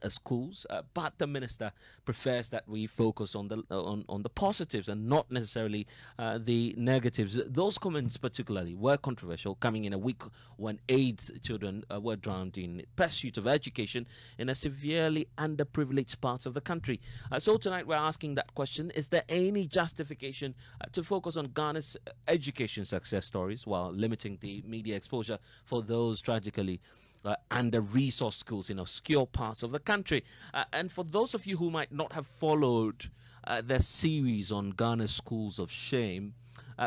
schools, but the minister prefers that we focus on the positives and not necessarily the negatives. Those comments, particularly, were controversial, coming in a week when AIDS children were drowned in pursuit of education in a severely underprivileged parts of the country. So tonight we're asking that question: is there any justification to focus on Ghana's education success stories while limiting the media exposure for those tragically under-resourced schools in obscure parts of the country? And for those of you who might not have followed the series on Ghana's schools of shame,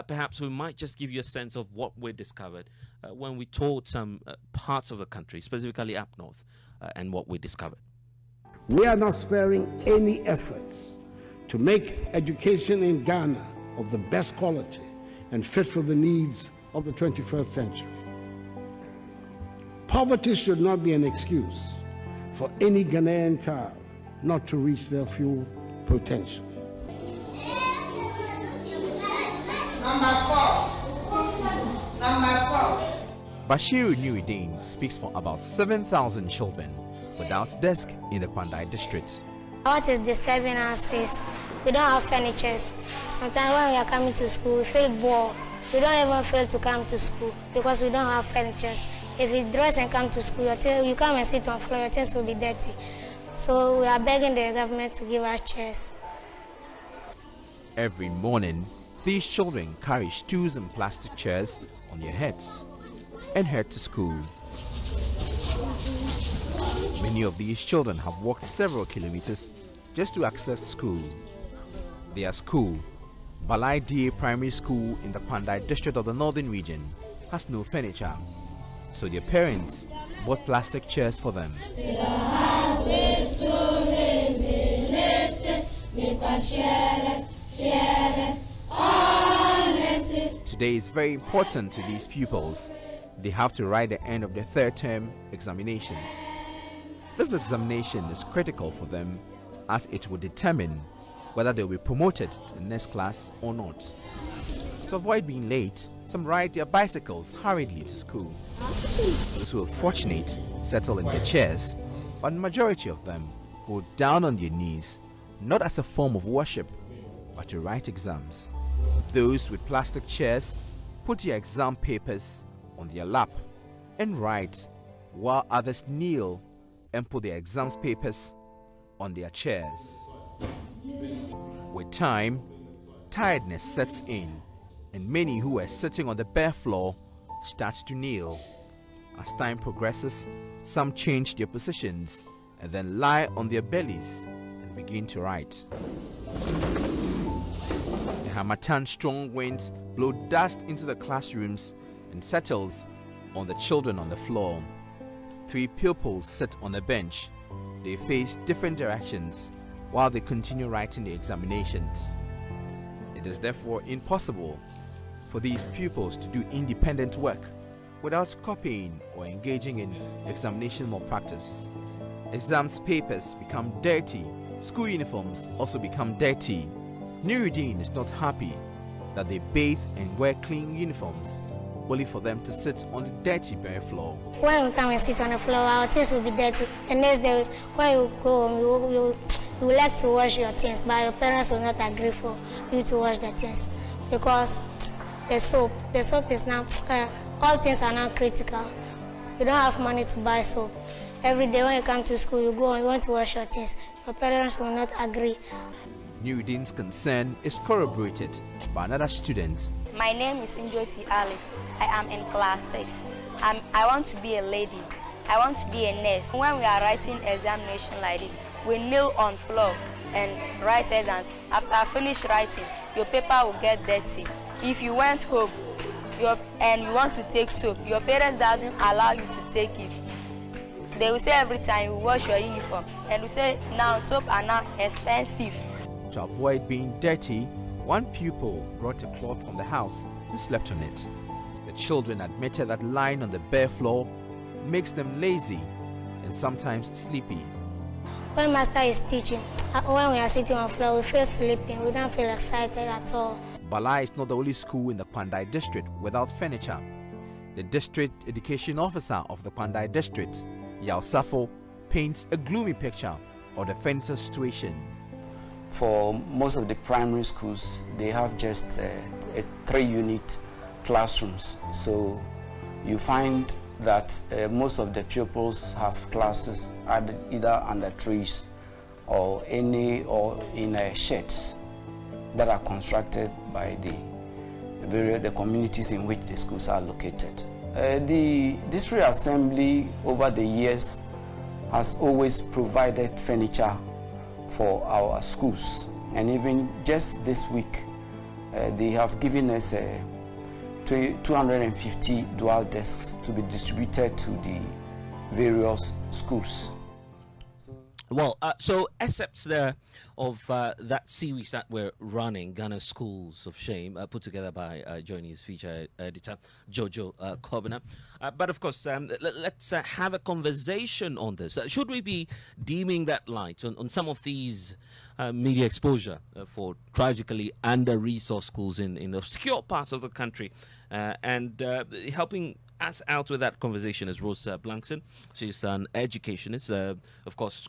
perhaps we might just give you a sense of what we discovered when we toured some parts of the country, specifically up north, and what we discovered. We are not sparing any efforts to make education in Ghana of the best quality and fit for the needs of the 21st century. Poverty should not be an excuse for any Ghanaian child not to reach their full potential. Number 4. Bashiru Nuruddin speaks for about 7,000 children without desk in the Pandai district. What is disturbing us is we don't have furnitures. Sometimes when we are coming to school, we feel bored. We don't even fail to come to school because we don't have furnitures. If you dress and come to school, you come and sit on the floor, your things will be dirty. So we are begging the government to give us chairs. Every morning, these children carry stools and plastic chairs on their heads and head to school. Many of these children have walked several kilometers just to access school. Their school, Balai DA Primary School in the Pandai district of the Northern Region, has no furniture, so their parents bought plastic chairs for them. Today is very important to these pupils. They have to write the end of their third term examinations. This examination is critical for them as it will determine whether they will be promoted to the next class or not. To avoid being late, some ride their bicycles hurriedly to school. Those who are fortunate settle in their chairs, but the majority of them go down on their knees, not as a form of worship, but to write exams. Those with plastic chairs put their exam papers on their lap and write, while others kneel and put their exams papers on their chairs. With time, tiredness sets in, and many who were sitting on the bare floor start to kneel. As time progresses, some change their positions and then lie on their bellies and begin to write. The Hamatan strong winds blow dust into the classrooms and settles on the children on the floor. 3 pupils sit on a bench. They face different directions while they continue writing the examinations. It is therefore impossible for these pupils to do independent work without copying or engaging in examination malpractice. Exams papers become dirty, school uniforms also become dirty. Nuruddin is not happy that they bathe and wear clean uniforms only for them to sit on the dirty bare floor. When we come and sit on the floor, our things will be dirty. The next day, when you go home, you would like to wash your things, but your parents will not agree for you to wash the things because the soap is now, all things are now critical. You don't have money to buy soap. Every day when you come to school, you go and you want to wash your things. Your parents will not agree. Nuruddin's concern is corroborated by another student. My name is Njoti Alice. I am in class 6. I want to be a lady. I want to be a nurse. When we are writing examination like this, we kneel on floor and write exams. After I finish writing, your paper will get dirty. If you went home and you want to take soap, your parents doesn't allow you to take it. They will say every time you wash your uniform, and we say now soap are now expensive. To avoid being dirty, one pupil brought a cloth from the house and slept on it. The children admitted that lying on the bare floor makes them lazy and sometimes sleepy. When master is teaching, when we are sitting on the floor, we feel sleepy. We don't feel excited at all. Balai is not the only school in the Pandai district without furniture. The district education officer of the Pandai district, Yao Safo, paints a gloomy picture of the furniture situation. For most of the primary schools, they have just a 3-unit classrooms. So you find that most of the pupils have classes either under trees or in sheds that are constructed by the communities in which the schools are located. The district assembly over the years has always provided furniture for our schools, and even just this week they have given us 250 dual desks to be distributed to the various schools. Well, so excerpts there of that series that we're running, Ghana Schools of Shame, put together by Journey's feature editor, Jojo Kobina. But of course, let's have a conversation on this. Should we be deeming that light on some of these media exposure for tragically under-resourced schools in obscure parts of the country, and helping us out with that conversation is Rose Blankson. She's an educationist, of course,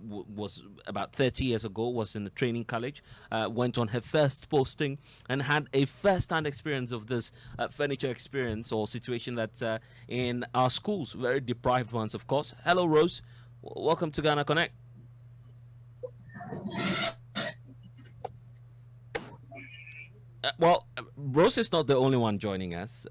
was about 30 years ago, was in the training college, went on her first posting and had a first-hand experience of this furniture experience or situation that's in our schools, very deprived ones, of course. Hello, Rose. Welcome to Ghana Connect. Well, Rose is not the only one joining us.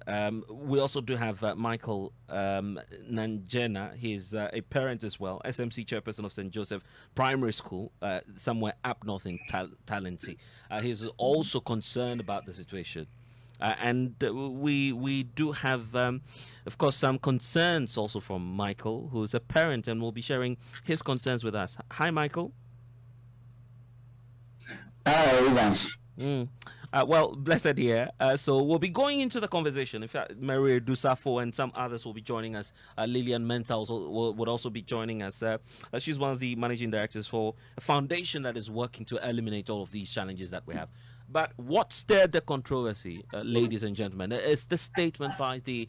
We also do have Michael Nanjena. He's a parent as well, SMC chairperson of St. Joseph Primary School, somewhere up north in Talensi. He's also concerned about the situation. And we do have, of course, some concerns also from Michael, who's a parent and will be sharing his concerns with us. Hi, Michael. Hi, Evans. Well, blessed here. So we'll be going into the conversation. In fact, Maria Dusafo and some others will be joining us. Lillian Menta would also be joining us. She's one of the managing directors for a foundation that is working to eliminate all of these challenges that we have. But what stirred the controversy, ladies and gentlemen, is the statement by the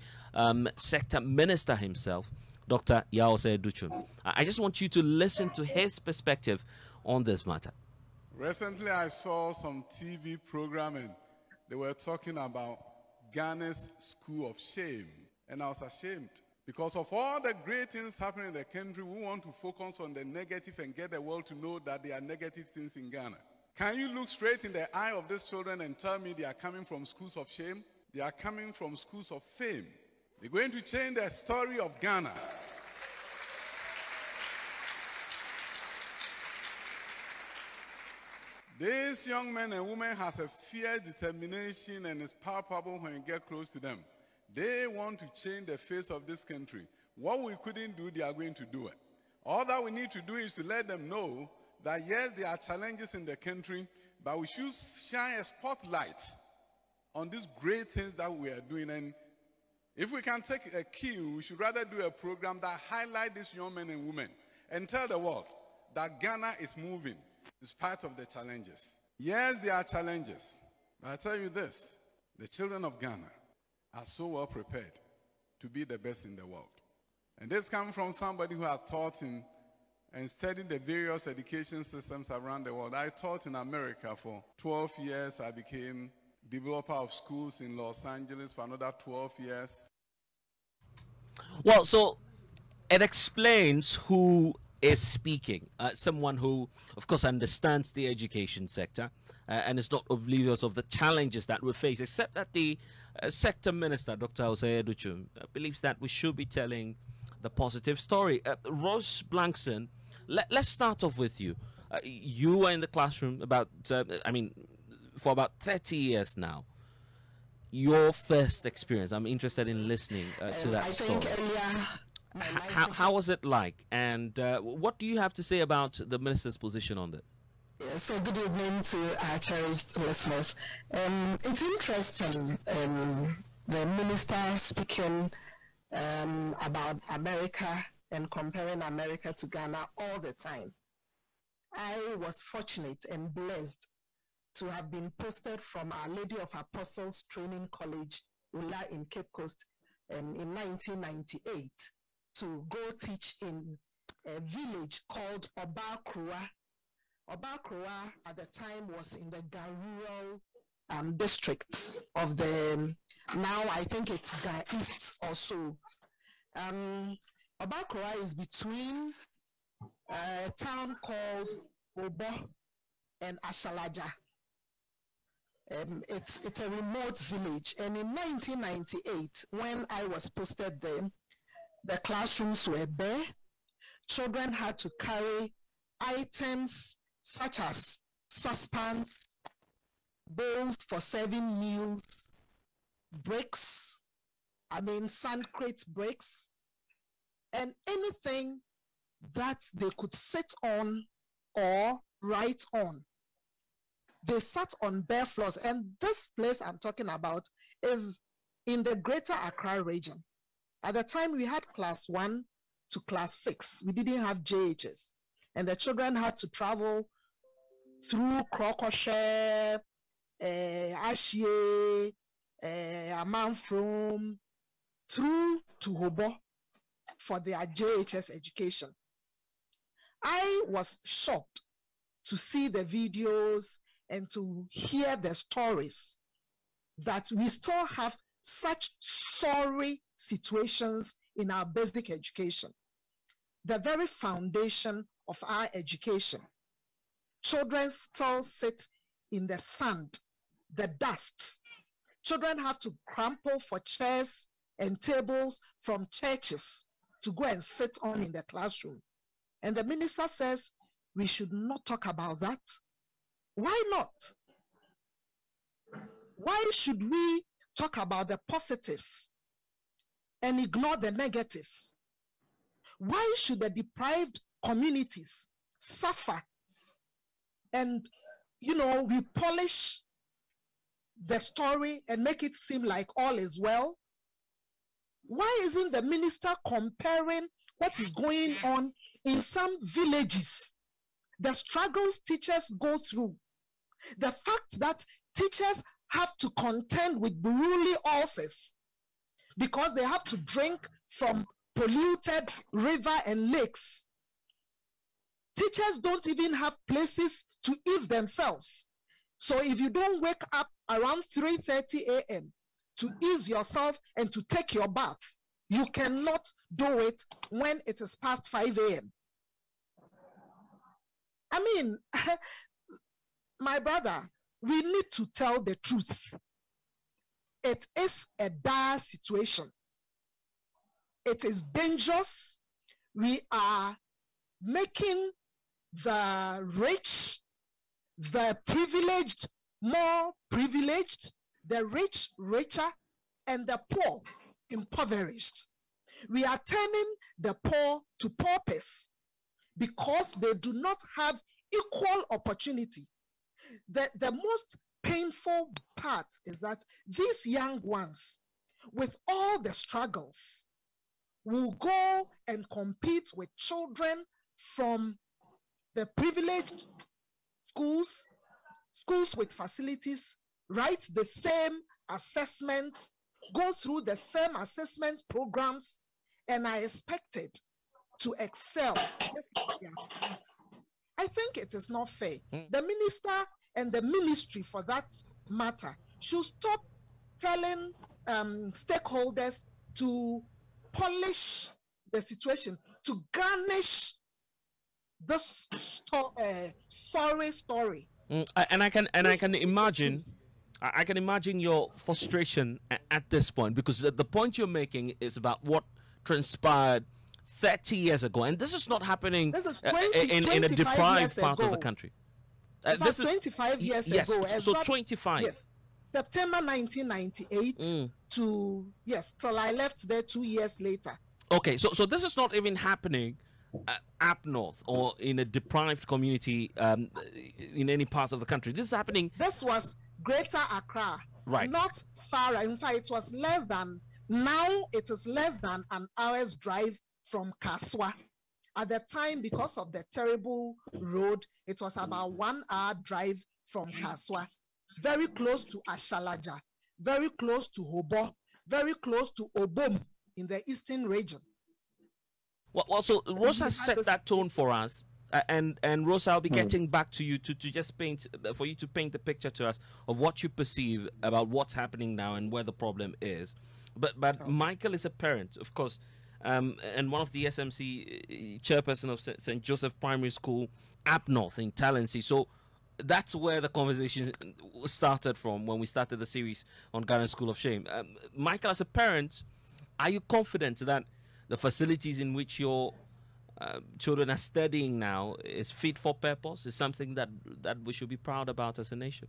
sector minister himself, Dr. Yaosey Duchum. I just want you to listen to his perspective on this matter. Recently, I saw some TV program and they were talking about Ghana's school of shame. And I was ashamed. Because of all the great things happening in the country, we want to focus on the negative and get the world to know that there are negative things in Ghana. Can you look straight in the eye of these children and tell me they are coming from schools of shame? They are coming from schools of fame. They're going to change the story of Ghana. These young men and women has a fierce determination and it's palpable when you get close to them. They want to change the face of this country. What we couldn't do, they are going to do it. All that we need to do is to let them know that yes, there are challenges in the country, but we should shine a spotlight on these great things that we are doing. And if we can take a cue, we should rather do a program that highlight these young men and women and tell the world that Ghana is moving in spite of the challenges. Yes, there are challenges, but I tell you this, the children of Ghana are so well prepared to be the best in the world. And this comes from somebody who has taught in and studied the various education systems around the world. I taught in America for 12 years. I became developer of schools in Los Angeles for another 12 years. Well, so it explains who is speaking. Someone who, of course, understands the education sector and is not oblivious of the challenges that we face, except that the sector minister, Dr. Yaosey Duchum, believes that we should be telling the positive story. Rose Blankson, let's start off with you. You were in the classroom for about 30 years now. Your first experience, I'm interested in listening to that story. How was it like, and what do you have to say about the minister's position on this? So good evening to our cherished listeners. It's interesting, the minister speaking about America and comparing America to Ghana all the time. I was fortunate and blessed to have been posted from Our Lady of Apostles Training College, Ula in Cape Coast, in 1998 to go teach in a village called Obakroa. Obakroa at the time was in the rural district of the, now I think it's the east or so. Obakroa is between a town called Obo and Ashalaja. It's a remote village, and in 1998, when I was posted there, the classrooms were bare. Children had to carry items such as saucepans, bowls for serving meals, bricks, sand crate bricks, and anything that they could sit on or write on. They sat on bare floors, and this place I'm talking about is in the Greater Accra region. At the time, we had class 1 to class 6. We didn't have JHS, and the children had to travel through Krokoshe, Ashie, Amanfrom, through to Hobo for their JHS education. I was shocked to see the videos and to hear the stories that we still have such sorry situations in our basic education, the very foundation of our education. Children still sit in the sand, the dust. Children have to crumple for chairs and tables from churches to go and sit on in the classroom. And the minister says we should not talk about that. Why not? Why should we talk about the positives and ignore the negatives? Why should the deprived communities suffer and, we polish the story and make it seem like all is well? Why isn't the minister comparing what is going on in some villages, the struggles teachers go through, the fact that teachers have to contend with buruli ulcers because they have to drink from polluted river and lakes. Teachers don't even have places to ease themselves. So if you don't wake up around 3:30 a.m. to ease yourself and to take your bath, you cannot do it when it is past 5 a.m. My brother, we need to tell the truth. It is a dire situation. It is dangerous. We are making the rich, the privileged more privileged, the rich richer, and the poor impoverished. We are turning the poor to paupers because they do not have equal opportunity. The most painful part is that these young ones, with all the struggles, will go and compete with children from the privileged schools, schools with facilities, write the same assessments, go through the same assessment programs, and are expected to excel. I think it is not fair. The minister and the ministry, for that matter, should stop telling stakeholders to polish the situation, to garnish this sorry story. And I can imagine your frustration at this point, because the point you're making is about what transpired 30 years ago, and this is not happening in a deprived part of the country. This is 25 years ago. So 25. Yes, September 1998 to till I left there 2 years later. Okay, so this is not even happening up north or in a deprived community in any part of the country. This is happening. This was Greater Accra, right? Not far. In fact, it was less than. Now it is less than an hour's drive from Kaswa. At the time, because of the terrible road, it was about 1 hour drive from Kaswa. Very close to Ashalaja, very close to Hobo, very close to Obom in the eastern region. Well, so Rosa set that tone for us. And Rosa, I'll be getting back to you to just paint, for you to paint the picture to us of what you perceive about what's happening now and where the problem is. But Michael is a parent, of course, and one of the SMC chairperson of St. Joseph Primary School up north in Tallahassee. So that's where the conversation started from when we started the series on Ghana School of Shame. Michael, as a parent, are you confident that the facilities in which your children are studying now is fit for purpose? Is something that we should be proud about as a nation?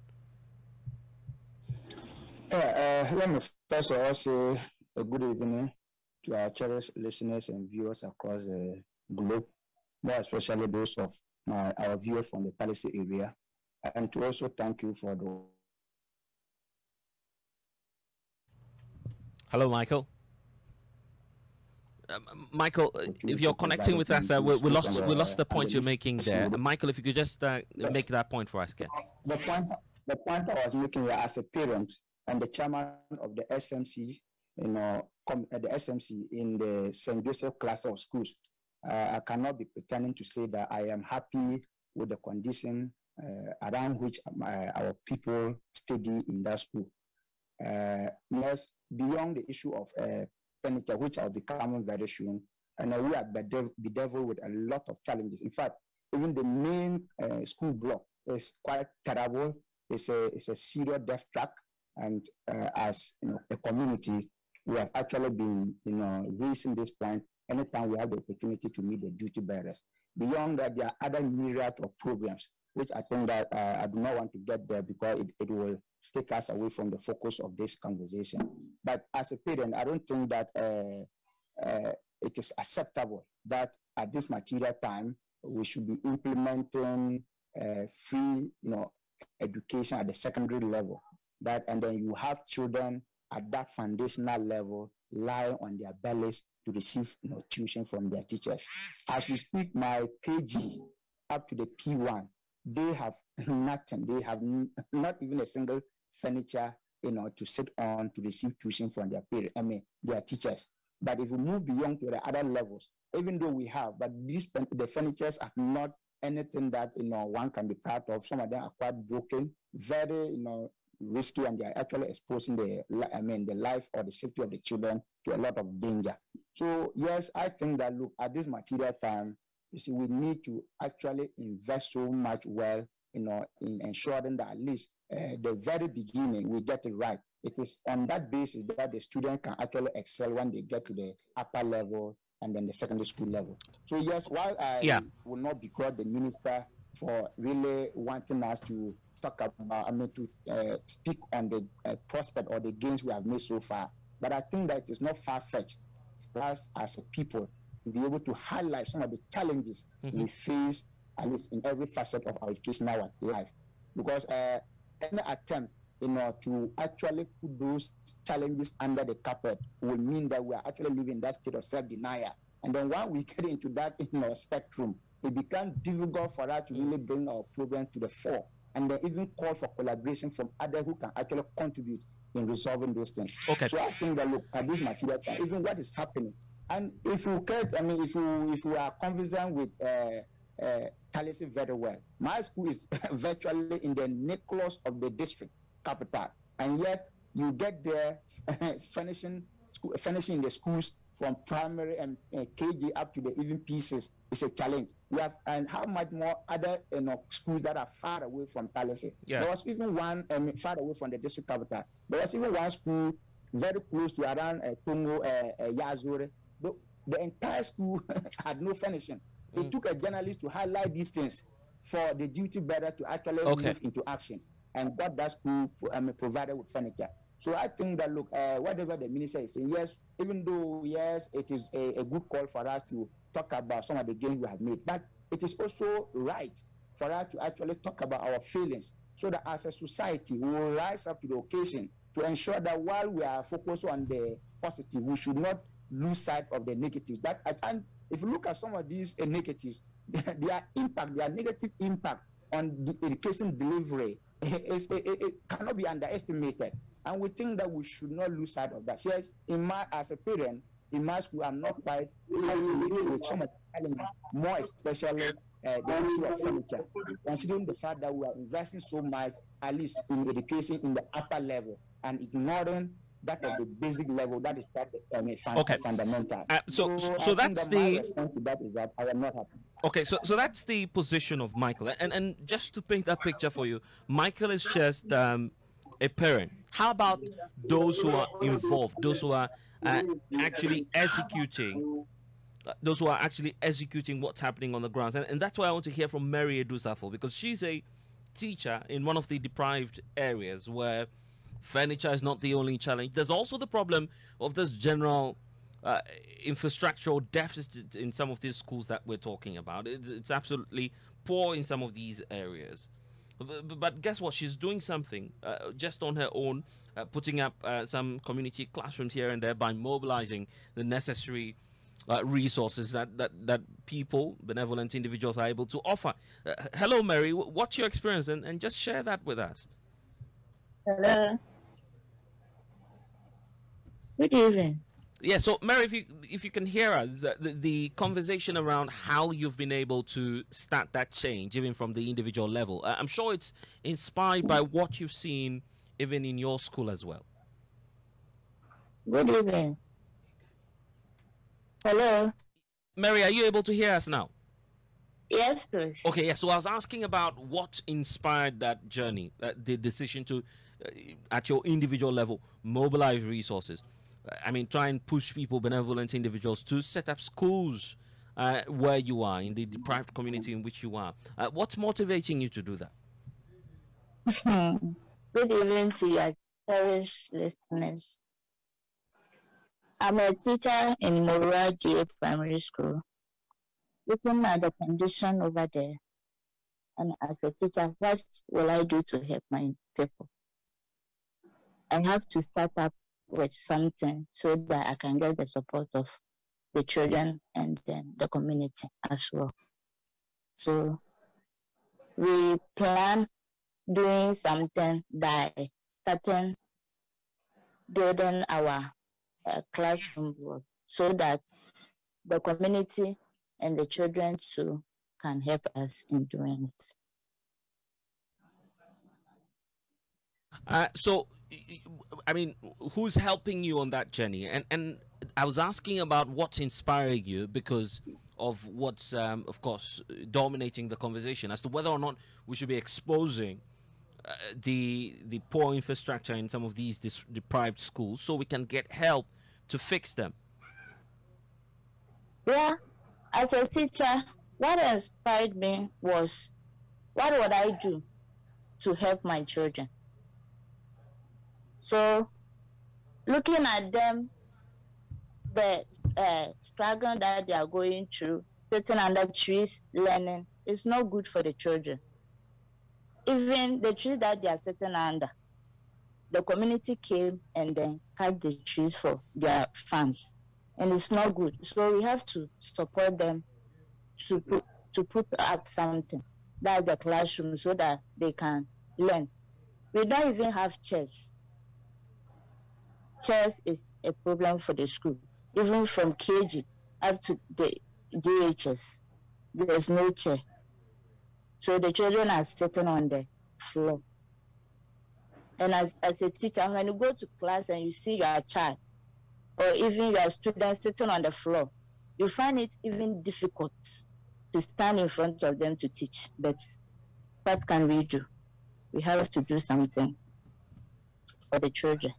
Let me first of all say a good evening to our cherished listeners and viewers across the globe, more especially those of our viewers from the Tallahassee area, and to also thank you for the... Hello, Michael. Michael, if you're connecting with us, we lost the point you're making there. Michael, if you could just make that point for us again. The point I was making here as a parent and the chairman of the SMC, the SMC in the St. Joseph cluster of schools, I cannot be pretending to say that I am happy with the condition around which our people study in that school. Yes, beyond the issue of furniture, which I'll be coming very soon, and we are bedeviled with a lot of challenges. In fact, even the main school block is quite terrible. It's a serious death trap, and as a community, we have actually been raising this point anytime we have the opportunity to meet the duty bearers. Beyond that, there are other myriad of programs, which I think that I do not want to get there because it will take us away from the focus of this conversation. But as a parent, I don't think that it is acceptable that at this material time we should be implementing free, education at the secondary level. And then you have children at that foundational level lying on their bellies to receive tuition from their teachers. As we speak, my KG up to the P1, they have nothing. They have not even a single furniture, to sit on to receive tuition from their parents. Their teachers. But if we move beyond to the other levels, even though we have, but the furnitures are not anything that one can be proud of. Some of them are quite broken, very risky, and they are actually exposing the life or the safety of the children to a lot of danger. So yes, I think that look at this material time, you see, we need to actually invest so much in ensuring that at least the very beginning we get it right. It is on that basis that the student can actually excel when they get to the upper level and then the secondary school level. So yes, while I will not begrudge the minister for really wanting us to talk about, to speak on the prospect or the gains we have made so far, but I think that it is not far-fetched for us as a people to be able to highlight some of the challenges we face, at least in every facet of our educational life. Because any attempt, to actually put those challenges under the carpet will mean that we are actually living in that state of self-denial. And then when we get into that spectrum, it becomes difficult for us to really bring our program to the fore, and then even call for collaboration from others who can actually contribute in resolving those things. Okay. So I think that look at this material, even what is happening, and if you can, if you are conversant with Tallahassee very well, my school is virtually in the nucleus of the district capital, and yet you get there finishing in the schools from primary and KG up to the even pieces is a challenge. We have, and how much more other schools that are far away from Tallahassee. Yeah. There was even one far away from the district capital. There was even one school very close to around Congo, Yazore. The entire school had no furnishing. It took a journalist to highlight these things for the duty bearer to actually move into action, and got that school provided with furniture. So I think that look, whatever the minister is saying, yes, even though yes, it is a good call for us to talk about some of the gains we have made, but it is also right for us to actually talk about our feelings, so that as a society we will rise up to the occasion to ensure that while we are focused on the positive, we should not lose sight of the negative. And if you look at some of these negatives, their negative impact on the education delivery it cannot be underestimated. And we think that we should not lose sight of that. So as a parent, in my school, I'm not quite happy with some of the challenges, more especially the issue of furniture, considering the fact that we are investing so much, at least in education in the upper level, and ignoring that of the basic level, that is fundamental. So that's my response to that is that I am not happy. Okay, so that's the position of Michael, and just to paint that picture for you, Michael is just a parent. How about those who are involved, those who are actually executing? Those who are actually executing what's happening on the ground, and that's why I want to hear from Mary Edusafo, because she's a teacher in one of the deprived areas where furniture is not the only challenge. There's also the problem of this general infrastructural deficit in some of these schools that we're talking about. It's absolutely poor in some of these areas. But guess what? She's doing something just on her own, putting up some community classrooms here and there by mobilizing the necessary resources that people, benevolent individuals, are able to offer. Hello, Mary. What's your experience? And just share that with us. Hello. Good evening. Yeah, so Mary, if you can hear us, the conversation around how you've been able to start that change, even from the individual level, I'm sure it's inspired by what you've seen even in your school as well. Good evening. Hello. Mary, are you able to hear us now? Yes, please. Okay, yeah, so I was asking about what inspired that journey, the decision to, at your individual level, mobilize resources. I mean, try and push people, benevolent individuals, to set up schools where you are, in the deprived community in which you are. What's motivating you to do that? Good evening to your cherished listeners. I'm a teacher in Morua GA Primary School. Looking at the condition over there, and as a teacher, what will I do to help my people? I have to start up with something so that I can get the support of the children and then the community as well. So we plan doing something by starting building our classroom work so that the community and the children too can help us in doing it. So, I mean, who's helping you on that journey? And I was asking about what's inspiring you because of what's, of course, dominating the conversation as to whether or not we should be exposing the poor infrastructure in some of these deprived schools so we can get help to fix them. Yeah, as a teacher, what inspired me was, what would I do to help my children? So, looking at them, the struggle that they are going through, sitting under trees, learning, is not good for the children. Even the trees that they are sitting under, the community came and then cut the trees for their fans, and it's not good. So we have to support them to put up something, that's the classroom, so that they can learn. We don't even have chairs. Chairs is a problem for the school. Even from KG up to the GHS, there's no chair. So the children are sitting on the floor. And as a teacher, when you go to class and you see your child or even your student sitting on the floor, you find it even difficult to stand in front of them to teach. But what can we do? We have to do something for the children.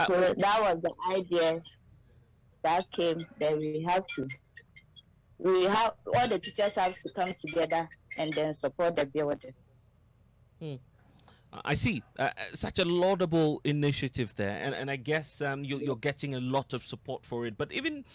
So that was the idea that came, that all the teachers have to come together and then support the building. I see. Such a laudable initiative there, and I guess you're getting a lot of support for it. But even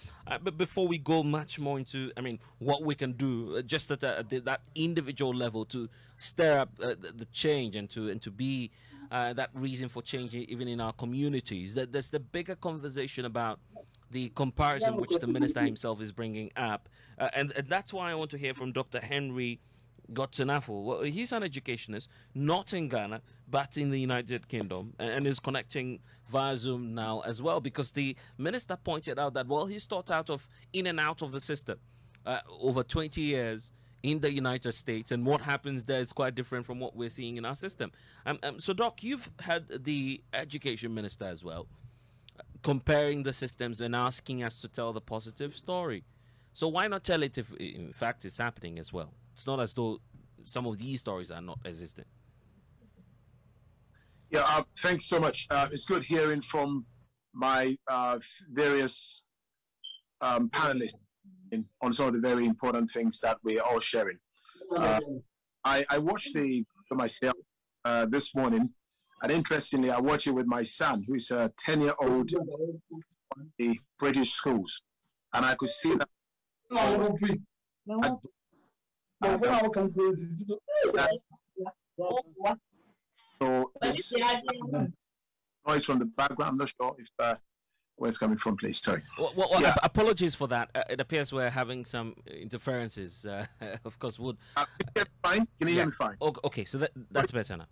but before we go much more into, I mean, what we can do just at that individual level to stir up the change and to be that reason for change even in our communities, there's the bigger conversation about the comparison which the minister himself is bringing up, and that's why I want to hear from Dr. Henry got Tinafo. Well, he's an educationist, not in Ghana, but in the United Kingdom, and is connecting via Zoom now as well, because the minister pointed out that, well, he's thought out of in and out of the system over 20 years in the United States, and what happens there is quite different from what we're seeing in our system. So, Doc, you've had the education minister as well, comparing the systems and asking us to tell the positive story. So why not tell it if, in fact, it's happening as well? It's not as though some of these stories are not existing. Yeah, thanks so much. It's good hearing from my various panelists on some of the very important things that we're all sharing. I watched the for myself this morning, and interestingly, I watched it with my son, who is a 10-year-old in the British schools, and I could see that. So noise from the background. I'm not sure if where it's coming from, please. Sorry. Well, yeah. Apologies for that. It appears we're having some interferences. Of course, would. Fine. Can you hear me fine? Okay, so that's better now.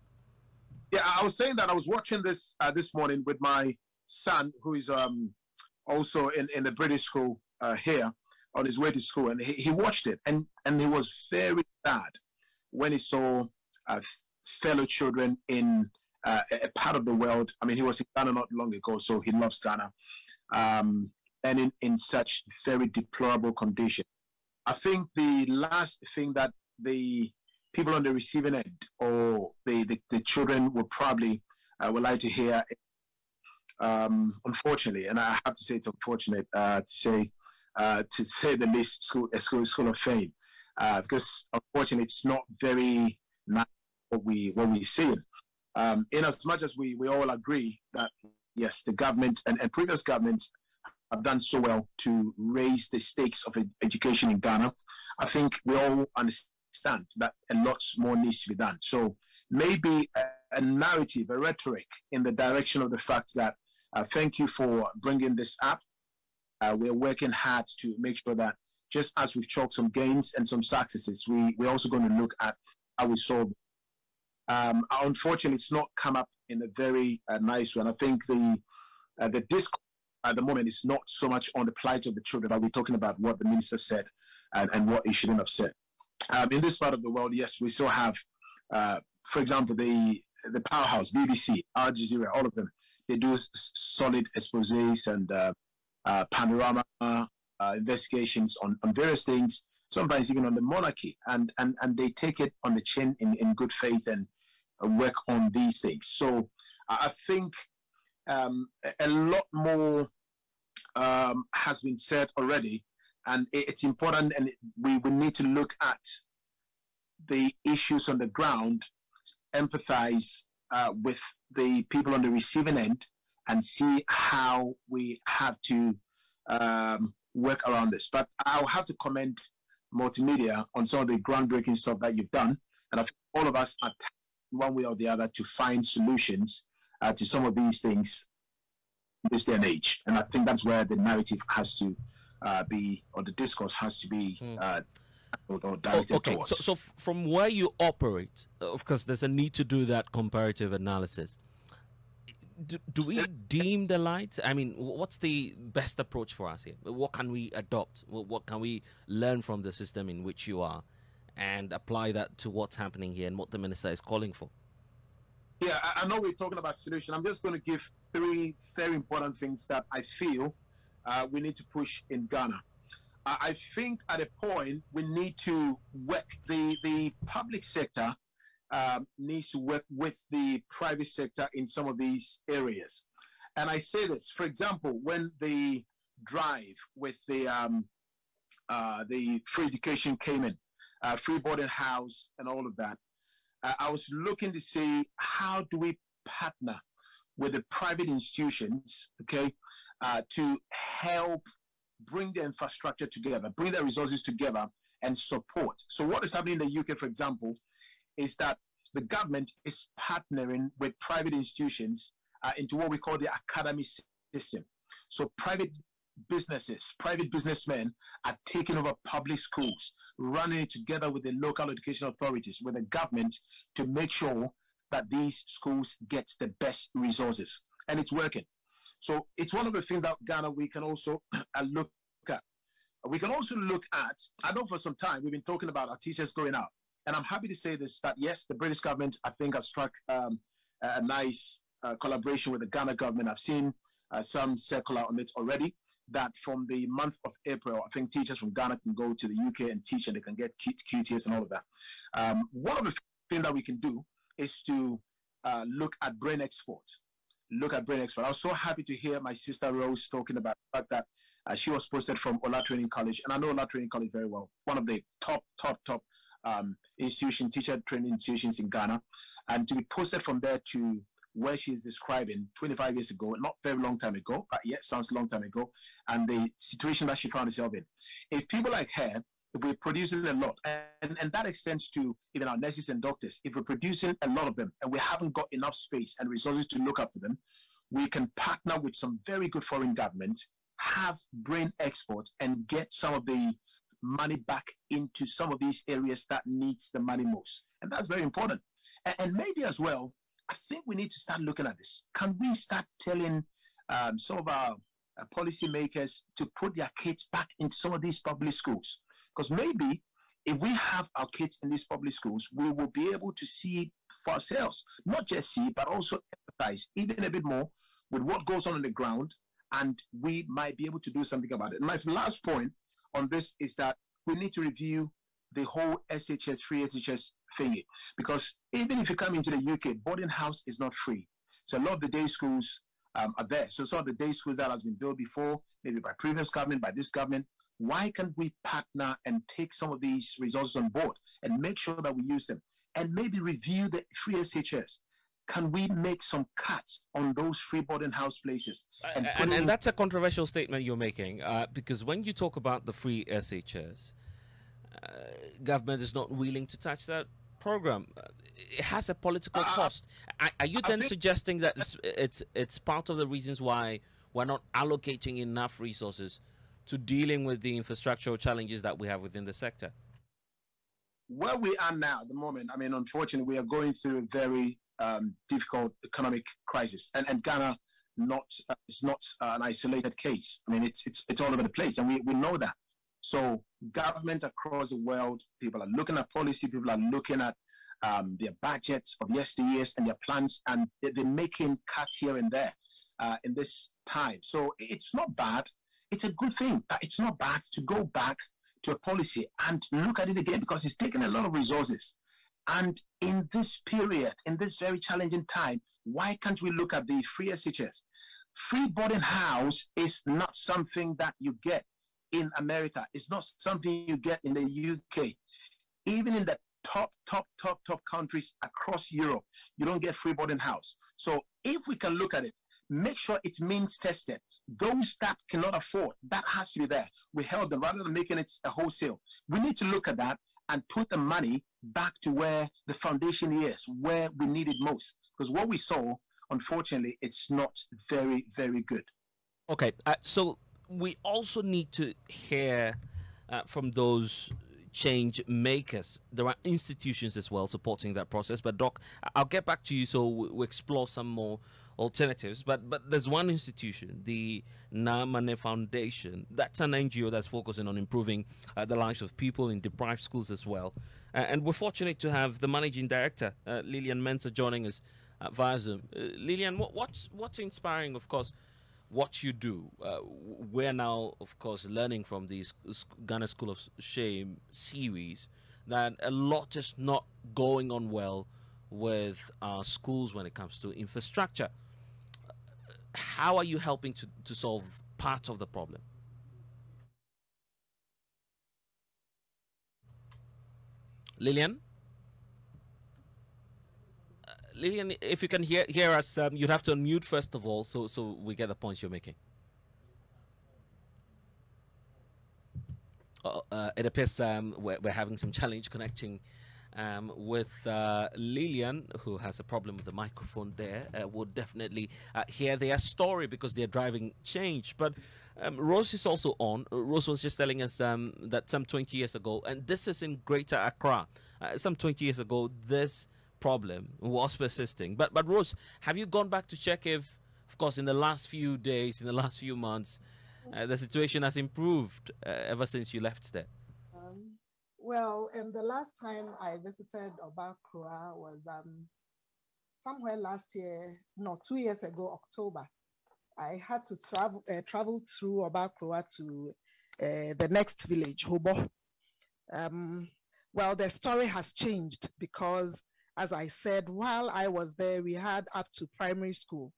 Yeah, I was saying that I was watching this this morning with my son, who is also in the British school here, on his way to school, and he watched it, and he was very sad when he saw fellow children in a part of the world. I mean, he was in Ghana not long ago, so he loves Ghana, and in such very deplorable condition. I think the last thing that the people on the receiving end or the children would probably would like to hear, unfortunately, and I have to say it's unfortunate to say the least, school of fame, because unfortunately it's not very nice what we see. In as much as we all agree that yes, the government and previous governments have done so well to raise the stakes of education in Ghana, I think we all understand that a lot more needs to be done. So maybe a narrative, a rhetoric in the direction of the fact that thank you for bringing this up. We're working hard to make sure that just as we've chalked some gains and some successes, we're also going to look at how we solve. Unfortunately, it's not come up in a very nice way. And I think the discourse at the moment is not so much on the plight of the children, but we're talking about what the minister said and what he shouldn't have said. In this part of the world, yes, we still have, for example, the powerhouse, BBC, Al Jazeera, all of them. They do solid exposés and panorama investigations on various things, sometimes even on the monarchy, and they take it on the chin in good faith and work on these things. So I think a lot more has been said already, and it's important, and we need to look at the issues on the ground, empathize with the people on the receiving end, and see how we have to work around this. But I'll have to commend multimedia on some of the groundbreaking stuff that you've done, and I think all of us are one way or the other to find solutions to some of these things in this day and age. And I think that's where the narrative has to be, or the discourse has to be or directed towards. So from where you operate, of course, there's a need to do that comparative analysis. Do we deem the light? I mean, what's the best approach for us here? What can we adopt? What can we learn from the system in which you are and apply that to what's happening here and what the minister is calling for? Yeah, I know we're talking about solution. I'm just going to give 3 very important things that I feel we need to push in Ghana. I think at a point we need to work, the public sector needs to work with the private sector in some of these areas. And I say this, for example, when the drive with the free education came in, free boarding house and all of that, I was looking to see how do we partner with the private institutions, okay, to help bring the infrastructure together, bring the resources together and support. So what is happening in the UK, for example, is that the government is partnering with private institutions into what we call the academy system. So private businesses, private businessmen are taking over public schools, running it together with the local education authorities, with the government, to make sure that these schools get the best resources. And it's working. So it's one of the things that Ghana we can also look at. We can also look at, I know for some time we've been talking about our teachers going out. And I'm happy to say this, that yes, the British government, I think, has struck a nice collaboration with the Ghana government. I've seen some circular on it already, that from the month of April, I think teachers from Ghana can go to the UK and teach, and they can get QTS and all of that. One of the things that we can do is to look at brain exports. Look at brain export. I was so happy to hear my sister Rose talking about the fact that she was posted from Ola Training College, and I know Ola Training College very well, one of the top teacher training institutions in Ghana, and to be posted from there to where she is describing 25 years ago, not very long time ago, but yet sounds a long time ago, and the situation that she found herself in. If people like her, if we're producing a lot, and that extends to even our nurses and doctors, if we're producing a lot of them and we haven't got enough space and resources to look after them, we can partner with some very good foreign governments, have brain exports, and get some of the money back into some of these areas that needs the money most. And that's very important. And maybe as well, I think we need to start looking at this. Can we start telling some of our policymakers to put their kids back into some of these public schools? Because maybe if we have our kids in these public schools, we will be able to see for ourselves, not just see, but also empathize even a bit more with what goes on the ground, and we might be able to do something about it. My last point on this is that we need to review the whole SHS, free SHS thingy, because even if you come into the UK, boarding house is not free. So a lot of the day schools are there. So some of the day schools that has been built before, maybe by previous government, by this government, why can't we partner and take some of these resources on board and make sure that we use them, and maybe review the free SHS? Can we make some cuts on those free boarding house places? And that's a controversial statement you're making, because when you talk about the free SHS, government is not willing to touch that program. It has a political cost. Are you then suggesting that it's part of the reasons why we're not allocating enough resources to dealing with the infrastructural challenges that we have within the sector? Where we are now at the moment, I mean, unfortunately, we are going through a very difficult economic crisis, and Ghana is not an isolated case. I mean, it's all over the place, and we know that. So government across the world, people are looking at policy, people are looking at their budgets of yesteryears and their plans, and they're making cuts here and there in this time. So it's not bad. It's a good thing. It's not bad to go back to a policy and look at it again, because it's taken a lot of resources. And in this period, in this very challenging time, why can't we look at the free SHS? Free boarding house is not something that you get in America. It's not something you get in the UK. Even in the top countries across Europe, you don't get free boarding house. So if we can look at it, make sure it means tested. Those that cannot afford, that has to be there. We help them rather than making it a wholesale. We need to look at that and put the money back to where the foundation is, where we need it most. Because what we saw, unfortunately, it's not very, very good. Okay, so we also need to hear from those change makers. There are institutions as well supporting that process. But Doc, I'll get back to you so we explore some more alternatives. But there's one institution, the Namane Foundation. That's an NGO that's focusing on improving the lives of people in deprived schools as well. And we're fortunate to have the managing director, Lillian Mensah, joining us via Zoom. Lillian, what's inspiring, of course, what you do? We're now, of course, learning from these Ghana School of Shame series that a lot is not going on well with our schools when it comes to infrastructure. How are you helping to solve part of the problem? Lillian? Lillian, if you can hear us, you'd have to unmute first of all, so we get the points you're making. It appears we're having some challenge connecting with Lillian, who has a problem with the microphone there. We'll definitely hear their story because they're driving change. But Rose is also on. Rose was just telling us that some 20 years ago, and this is in Greater Accra, some 20 years ago, this problem was persisting. But Rose, have you gone back to check if, of course, in the last few days, in the last few months, the situation has improved ever since you left there? Well, the last time I visited Obakura was somewhere last year, no, 2 years ago, October. I had to travel through Obakura to the next village, Hobo. Well, the story has changed because, as I said, while I was there, we had up to primary school,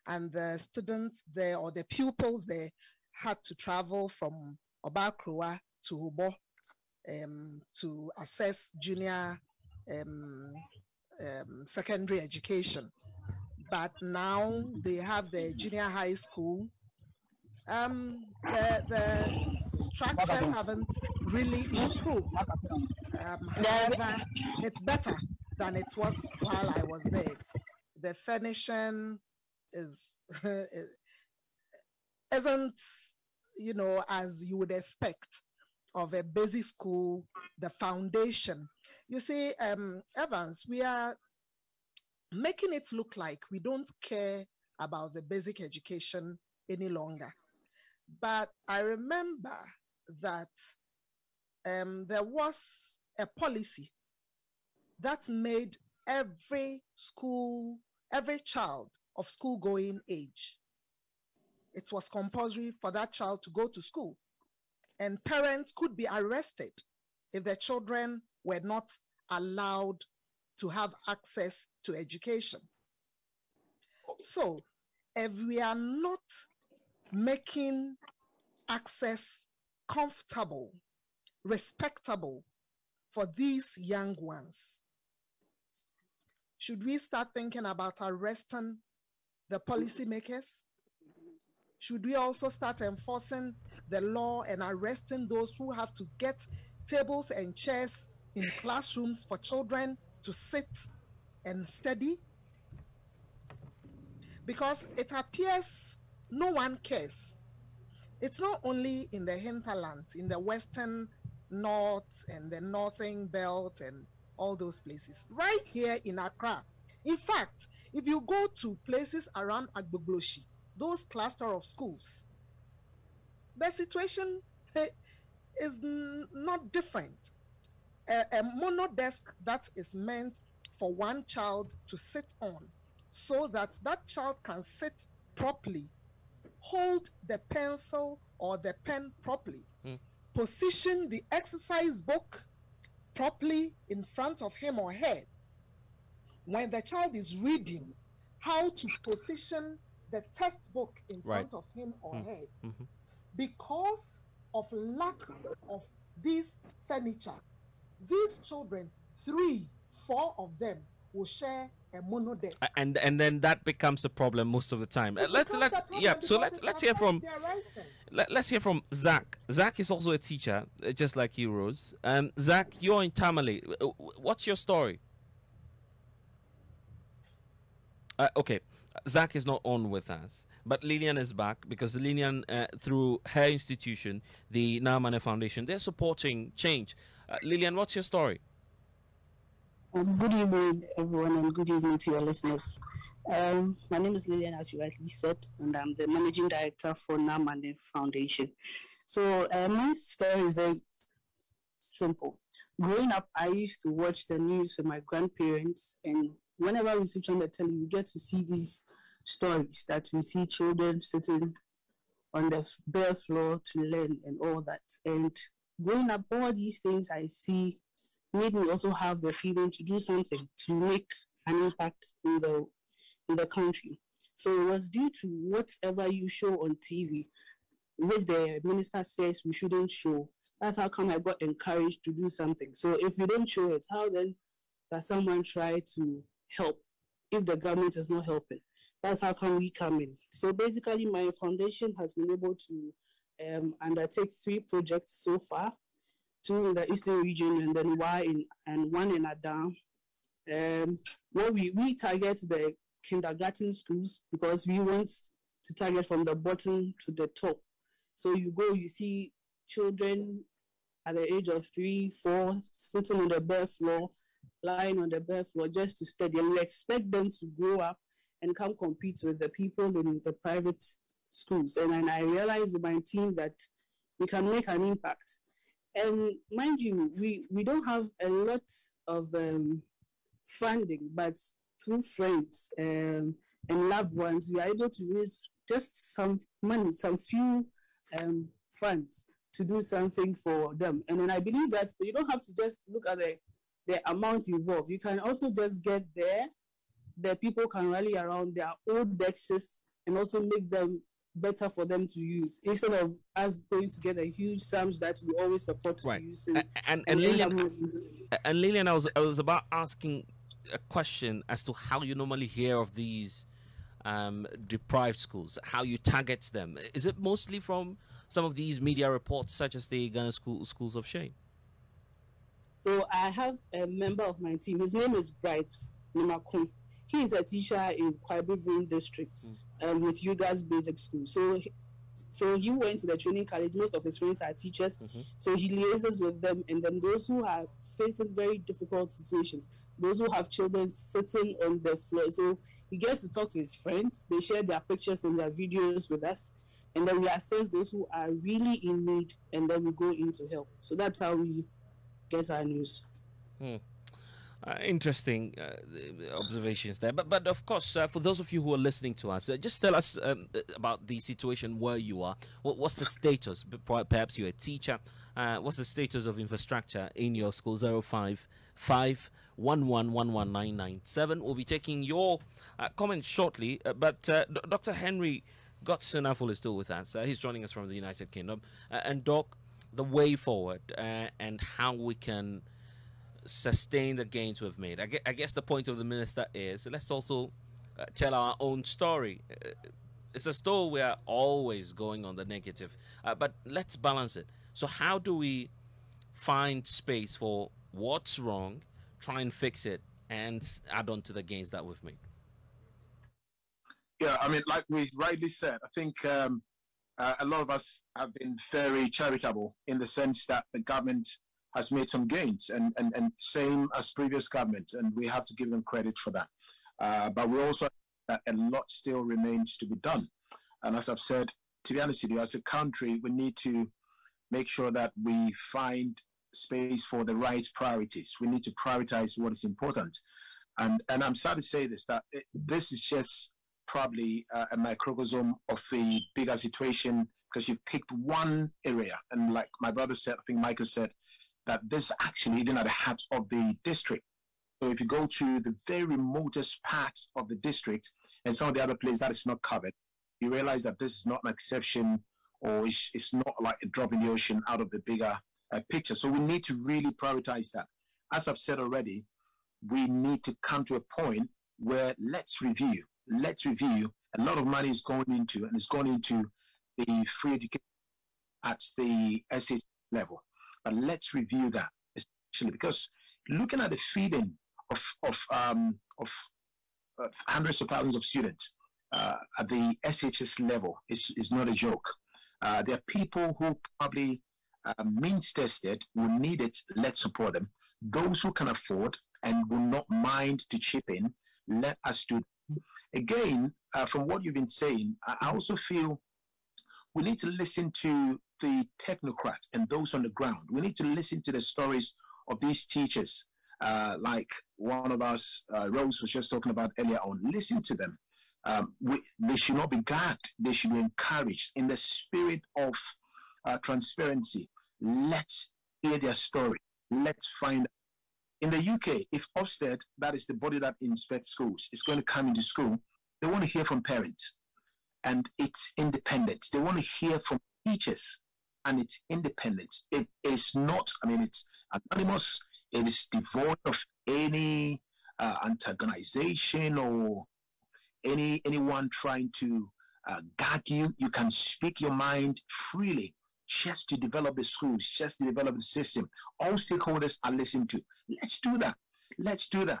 and the students there, or the pupils there, had to travel from Obakura to Hobo to assess junior secondary education. But now they have the junior high school. The structures haven't really improved. However, it's better than it was while I was there. The furnishing isn't, as you would expect of a basic school, the foundation. You see, Evans, we are making it look like we don't care about the basic education any longer. But I remember that there was a policy that made every child of school-going age, it was compulsory for that child to go to school. And parents could be arrested if their children were not allowed to have access to education. So if we are not making access comfortable, respectable for these young ones, should we start thinking about arresting the policymakers? Should we also start enforcing the law and arresting those who have to get tables and chairs in classrooms for children to sit and study? Because it appears no one cares. It's not only in the hinterland, in the western north and the northern belt and all those places. Right here in Accra. In fact, if you go to places around Agbogloshi, those cluster of schools, the situation is not different. A mono desk that is meant for one child to sit on so that that child can sit properly, hold the pencil or the pen properly, position the exercise book properly in front of him or her. When the child is reading, how to position the textbook in front of him or her. Because of lack of this furniture, these children, 3, 4 of them will share a mono desk. And then that becomes a problem most of the time. Let's hear from Zach. Zach is also a teacher, just like you, Rose. Zach, you're in Tamale. What's your story? Okay. Zach is not on with us, but Lillian is back because Lillian, through her institution, the Namane Foundation, they're supporting change. Lillian, what's your story? Good evening, everyone, and good evening to your listeners. My name is Lillian, as you rightly said, and I'm the managing director for Namane Foundation. So my story is very simple. Growing up, I used to watch the news with my grandparents, and whenever we switch on the telly, we get to see these stories that we see children sitting on the bare floor to learn and all that. And growing up, all these things I see made me also have the feeling to do something to make an impact in the country. So it was due to whatever you show on TV, which the minister says we shouldn't show. That's how come I got encouraged to do something. So if we don't show it, how then does someone try to help if the government is not helping? That's how come we come in. So basically, my foundation has been able to undertake 3 projects so far 2 in the eastern region, and then one in Adam. Where we target the kindergarten schools because we want to target from the bottom to the top. So you see children at the age of 3, 4 sitting on the bare floor, lying on the bare floor just to study, and we expect them to grow up and come compete with the people in the private schools. And I realized with my team that we can make an impact. And mind you, we don't have a lot of funding, but through friends and loved ones, we are able to raise just some money, some few funds to do something for them. And then I believe that you don't have to just look at the amount involved. You can also just get there. The people can rally around their old dexes and also make them better for them to use instead of us going to get a huge sums that we always purport to use. And Lillian, I was about asking a question as to how you normally hear of these deprived schools, how you target them. Is it mostly from some of these media reports, such as the Ghana Schools of Shame? So I have a member of my team. His name is Bright Nimakun. He is a teacher in Kwabibrin district with Yuga's basic school. So he went to the training college. Most of his friends are teachers. So he liaises with them. And then those who are facing very difficult situations, those who have children sitting on the floor. So he gets to talk to his friends. They share their pictures and their videos with us. And then we assess those who are really in need. And then we go in to help. So that's how we get our news. Interesting observations there, but of course, for those of you who are listening to us, just tell us about the situation where you are. What's the status? Perhaps you're a teacher. What's the status of infrastructure in your school? 05511119997. We'll be taking your comments shortly, but Dr. Henry Godson-Afol is still with us. He's joining us from the United Kingdom. And Doc, the way forward and how we can sustain the gains we've made. I guess the point of the minister is let's also tell our own story. It's a story we are always going on the negative, but let's balance it. So how do we find space for what's wrong, try and fix it, and add on to the gains that we've made? Yeah, I mean, like we rightly said, I think a lot of us have been very charitable in the sense that the government has made some gains, and same as previous governments, and we have to give them credit for that. But we also that a lot still remains to be done. And as I've said, to be honest with you, as a country, we need to make sure that we find space for the right priorities. We need to prioritize what is important. And I'm sad to say this, that this is just probably a microcosm of a bigger situation, because you've picked one area. And like my brother said, I think Michael said, that this actually even at the heart of the district. So if you go to the very remotest parts of the district and some of the other places that is not covered, you realize that this is not an exception, or it's not like a drop in the ocean out of the bigger picture. So we need to really prioritize that. As I've said already, we need to come to a point where let's review. A lot of money is going into, and it's going into the free education at the SH level. But let's review that, especially because looking at the feeding of hundreds of thousands of students at the SHS level is not a joke. There are people who probably means-tested will need it. Let's support them. Those who can afford and will not mind to chip in, let us do. Again, from what you've been saying, I also feel we need to listen to the technocrats and those on the ground. We need to listen to the stories of these teachers, like one of us, Rose, was just talking about earlier on. Listen to them. They should not be gagged. They should be encouraged in the spirit of transparency. Let's hear their story. Let's find out. In the UK, if Ofsted, that is the body that inspects schools, is going to come into school, they want to hear from parents. And it's independent. They want to hear from teachers, and it's independent. It is not, I mean, it's anonymous. It is devoid of any antagonization or anyone trying to gag you. You can speak your mind freely. just to develop the schools, just to develop the system. All stakeholders are listened to. Let's do that. Let's do that.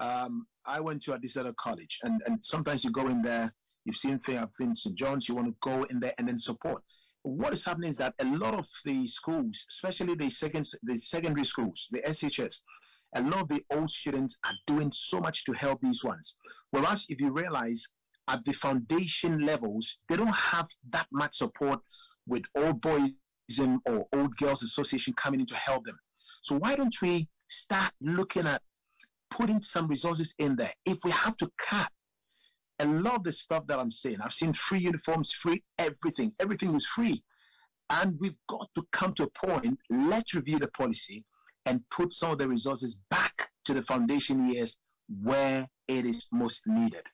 I went to Adisada College, and sometimes you go in there, you've seen St. John's, you want to go in there and then support. What is happening is that a lot of the schools, especially the secondary schools, the SHS, a lot of the old students are doing so much to help these ones. Whereas if you realize at the foundation levels, they don't have that much support with old boysism or old girls association coming in to help them. So why don't we start looking at putting some resources in there? If we have to cut a lot of the stuff that I'm saying, I've seen free uniforms, free everything. Everything is free. And we've got to come to a point, let's review the policy and put some of the resources back to the foundation years where it is most needed.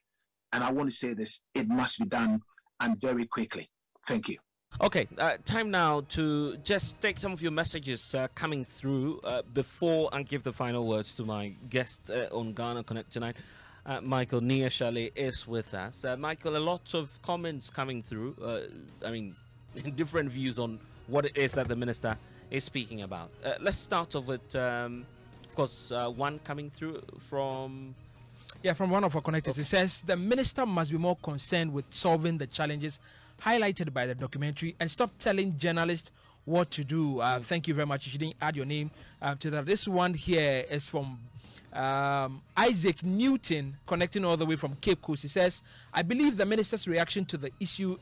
And I want to say this, it must be done, and very quickly. Thank you. Okay, time now to just take some of your messages coming through before I give the final words to my guest on Ghana Connect tonight. Michael Niashale is with us. Michael, a lot of comments coming through. I mean, different views on what it is that the minister is speaking about. Let's start off with, of course, one coming through from... Yeah, from one of our connectors. It says the minister must be more concerned with solving the challenges highlighted by the documentary and stop telling journalists what to do. Thank you very much. You shouldn't add your name to that. This one here is from Isaac Newton, connecting all the way from Cape Coast. He says, I believe the minister's reaction to the issue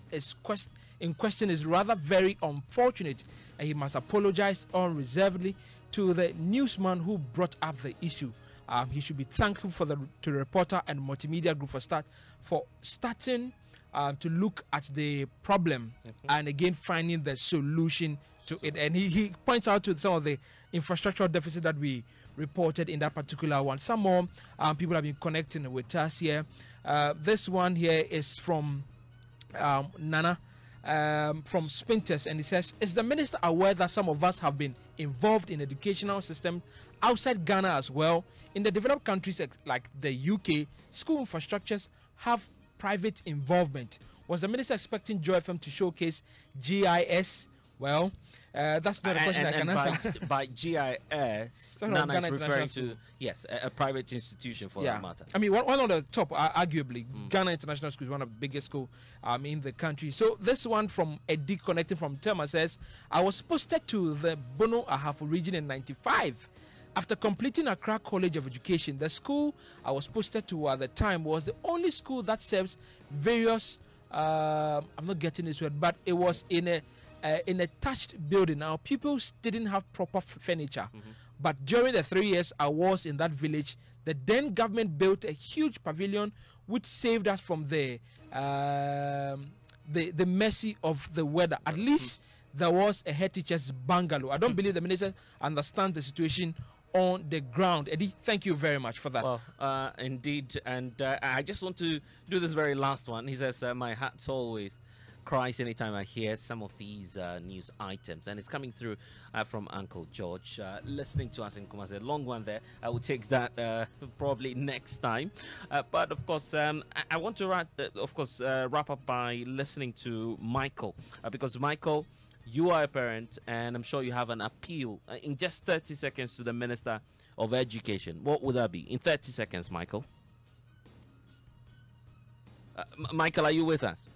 in question is rather very unfortunate, and he must apologize unreservedly to the newsman who brought up the issue. He should be thankful to the reporter and multimedia group for starting to look at the problem and again finding the solution to it. And he points out to some of the infrastructural deficits that we reported in that particular one. Some more people have been connecting with us here. This one here is from Nana from Spinters, and he says, is the minister aware that some of us have been involved in educational system outside Ghana as well? In the developed countries like the UK, school infrastructures have private involvement. Was the minister expecting Joy FM to showcase GIS? Well, that's not a question I can answer. By GIS, Nana is referring to, yes, a private institution for that matter. I mean, one of the top, arguably, Ghana International School is one of the biggest schools in the country. So this one from Eddie connecting from Telma says, I was posted to the Bono Ahafo region in 95. After completing Accra College of Education, the school I was posted to at the time was the only school that serves various, I'm not getting this word, but it was in a touched building. Now, pupils didn't have proper furniture. But during the 3 years I was in that village, the then government built a huge pavilion which saved us from the mercy of the weather. At least there was a head teacher's bungalow. I don't believe the minister understands the situation on the ground. Eddie, thank you very much for that. Well, indeed. And I just want to do this very last one. He says, my heart always cries anytime I hear some of these news items. And it's coming through from Uncle George, listening to us in Kumasi. A long one there. I will take that probably next time. But of course, I want to wrap up by listening to Michael. Because Michael, you are a parent, and I'm sure you have an appeal in just 30 seconds to the Minister of Education. What would that be? In 30 seconds, Michael. Michael, are you with us?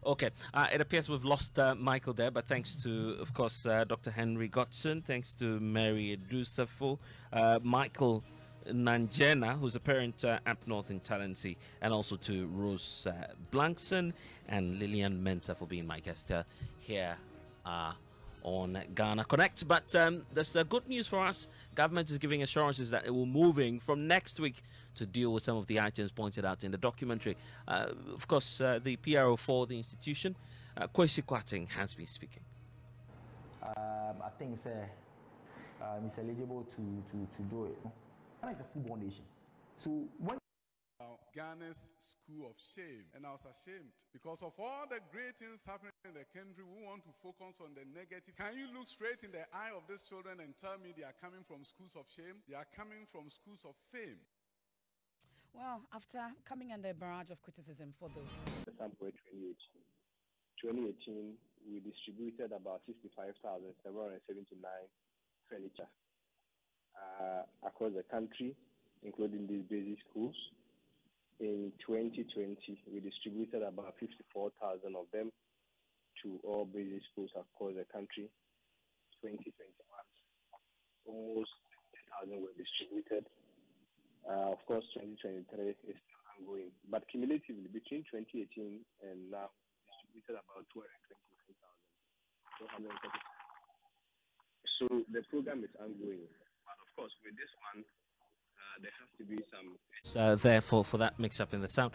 Okay, it appears we've lost Michael there, but thanks to, of course, Dr. Henry Godson, thanks to Mary Edusafo, Michael Nanjena, who's a parent up north in Talensi, and also to Rose Blankson and Lillian Mensah for being my guest here on Ghana Connect. But there's good news for us. Government is giving assurances that it will moving from next week to deal with some of the items pointed out in the documentary. Of course, the PRO for the institution, Kwesi Kwating, has been speaking. I think it's eligible to do it. Ghana is a football nation. So when Ghana's school of shame, and I was ashamed because of all the great things happening in the country. We want to focus on the negative. Can you look straight in the eye of these children and tell me they are coming from schools of shame? They are coming from schools of fame. Well, after coming under a barrage of criticism for those. 2018, we distributed about 65,779 furniture across the country, including these basic schools. In 2020, we distributed about 54,000 of them to all basic schools across the country. 2021, almost 10,000 were distributed. Of course, 2023 is still ongoing, but cumulatively between 2018 and now, distributed about 229,000. So the program is ongoing, but of course, with this one, there has to be some. There for that mix up in the sound.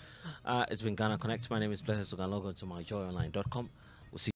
It's been Ghana Connect. My name is Blaise Sogah. Log on to myjoyonline.com. We'll see